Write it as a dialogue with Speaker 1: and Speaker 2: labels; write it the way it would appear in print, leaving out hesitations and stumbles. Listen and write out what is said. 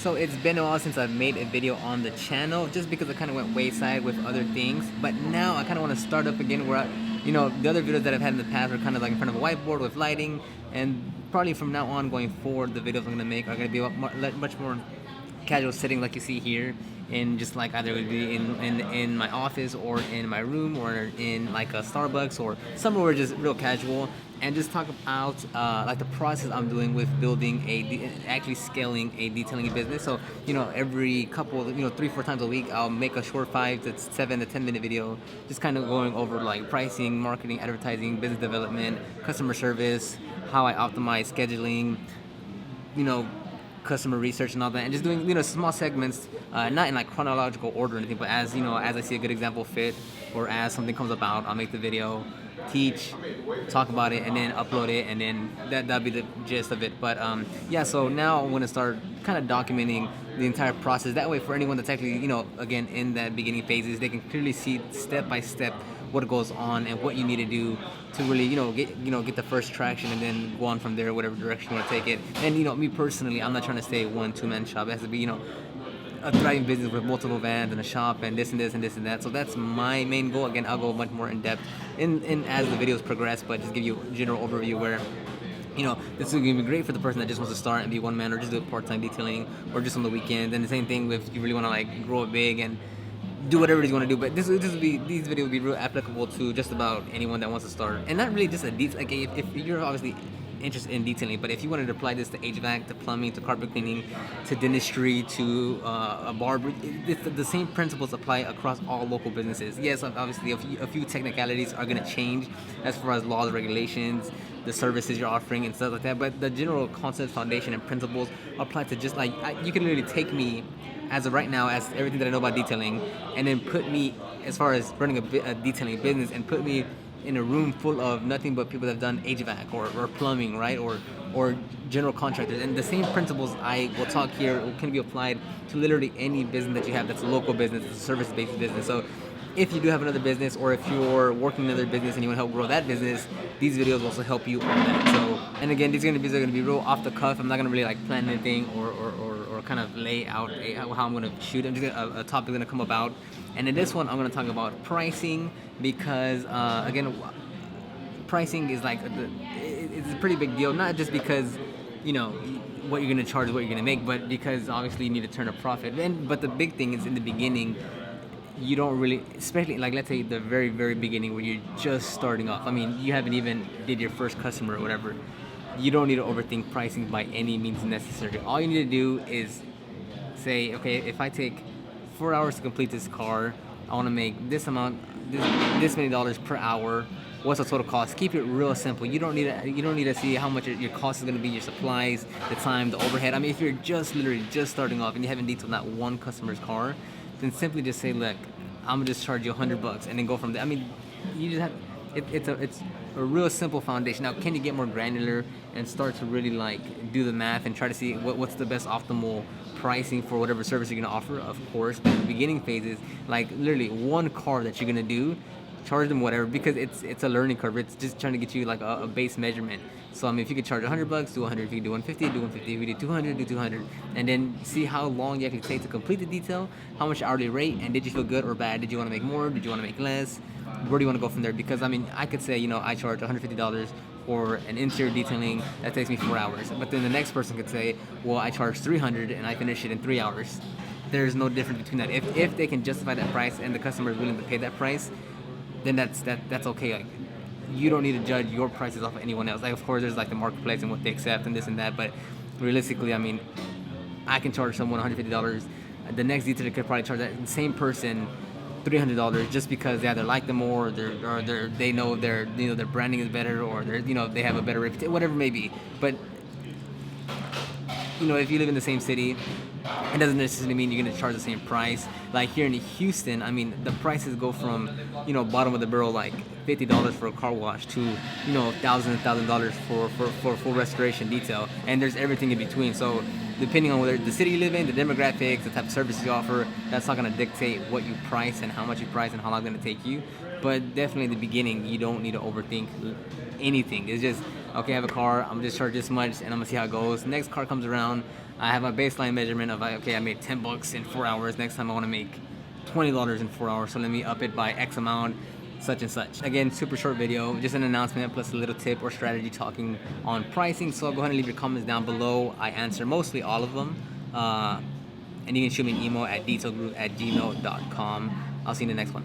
Speaker 1: So it's been a while since I've made a video on the channel, just because I kind of went wayside with other things. But now I kind of want to start up again where the other videos that I've had in the past were kind of like in front of a whiteboard with lighting, and probably from now on going forward, the videos I'm going to make are going to be much more casual setting, like you see here, in just like either it would be in my office or in my room or in like a Starbucks or somewhere where just real casual, and just talk about like the process I'm doing with building actually scaling a detailing business. So every couple 3-4 times a week I'll make a short 5 to 7 to 10 minute video, just kind of going over like pricing, marketing, advertising, business development, customer service, how I optimize scheduling, customer research and all that, and just doing small segments, not in like chronological order or anything, but as as I see a good example fit, or as something comes about, I'll make the video, teach, talk about it, and then upload it, and then that'll be the gist of it. But yeah, so now I'm going to start kind of documenting the entire process. That way, for anyone that's actually again in that beginning phases, they can clearly see step by step what goes on and what you need to do to really get the first traction, and then go on from there, whatever direction you want to take it. And me personally, I'm not trying to stay a 1-2-man shop. It has to be a thriving business with multiple vans and a shop and this and this and this and that. So that's my main goal. Again, I'll go much more in depth in as the videos progress, but just give you a general overview where this is going to be great for the person that just wants to start and be one man, or just do part-time detailing, or just on the weekend. And the same thing if you really want to like grow it big and do whatever it is you want to do. But these videos will be real applicable to just about anyone that wants to start, and not really just a detail. Like if you're obviously interested in detailing, but if you wanted to apply this to HVAC, to plumbing, to carpet cleaning, to dentistry, to a barber, the same principles apply across all local businesses. Yes, obviously a few technicalities are going to change as far as laws, regulations, the services you're offering and stuff like that, but the general concept, foundation, and principles apply to just like you can literally take me as of right now, as everything that I know about detailing, and then put me as far as running a detailing business, and put me in a room full of nothing but people that have done HVAC or plumbing, right, or general contractors, and the same principles I will talk here can be applied to literally any business that you have that's a local business, it's a service-based business. So if you do have another business, or if you're working in another business and you want to help grow that business, these videos will also help you on that. So, and again, these are going to be real off the cuff. I'm not going to really like plan anything or kind of lay out how I'm going to shoot. I'm just a topic going to come about. And in this one, I'm going to talk about pricing, because again, pricing is like it's a pretty big deal. Not just because what you're going to charge is what you're going to make, but because obviously you need to turn a profit. But the big thing is in the beginning, you don't really, especially like let's say the very, very beginning where you're just starting off. I mean, you haven't even did your first customer or whatever. You don't need to overthink pricing by any means necessary. All you need to do is say, okay, if I take 4 hours to complete this car, I want to make this amount, this many dollars per hour. What's the total cost? Keep it real simple. You don't need to see how much your cost is going to be, your supplies, the time, the overhead. I mean, if you're just literally just starting off and you haven't detailed not one customer's car, then simply just say, look, I'm gonna just charge you $100 and then go from there. I mean, you just have it's a real simple foundation. Now, can you get more granular and start to really like do the math and try to see what's the best optimal pricing for whatever service you're gonna offer? Of course, but in the beginning phases, like literally one car that you're gonna do, charge them whatever, because it's a learning curve. It's just trying to get you like a base measurement. So I mean, if you could charge $100, do 100. If you could do 150, do 150. If you do 200, do 200. And then see how long you actually take to complete the detail, how much hourly rate, and did you feel good or bad? Did you want to make more? Did you want to make less? Where do you want to go from there? Because I mean, I could say I charge $150 for an interior detailing that takes me 4 hours. But then the next person could say, well, I charge $300 and I finish it in 3 hours. There's no difference between that. If they can justify that price and the customer is willing to pay that price, then that's okay. Like, you don't need to judge your prices off of anyone else. Like, of course, there's like the marketplace and what they accept and this and that, but realistically, I mean, I can charge someone $150. The next detailer could probably charge that same person $300 just because they either like them more, or they know their branding is better, or they have a better reputation, whatever it may be. But if you live in the same city, it doesn't necessarily mean you're going to charge the same price. Like here in Houston, I mean, the prices go from, bottom of the barrel, like $50 for a car wash to, $1,000 for full restoration detail. And there's everything in between. So depending on whether the city you live in, the demographics, the type of services you offer, that's not going to dictate what you price and how much you price and how long it's going to take you. But definitely in the beginning, you don't need to overthink anything. It's just, okay, I have a car, I'm just charge this much, and I'm gonna see how it goes. Next car comes around, I have a baseline measurement of like, okay, I made $10 in 4 hours. Next time I want to make $20 in 4 hours, so let me up it by X amount, such and such. Again, super short video, just an announcement plus a little tip or strategy talking on pricing. So go ahead and leave your comments down below. I answer mostly all of them. And you can shoot me an email at detailgroup@gmail.com. I'll see you in the next one.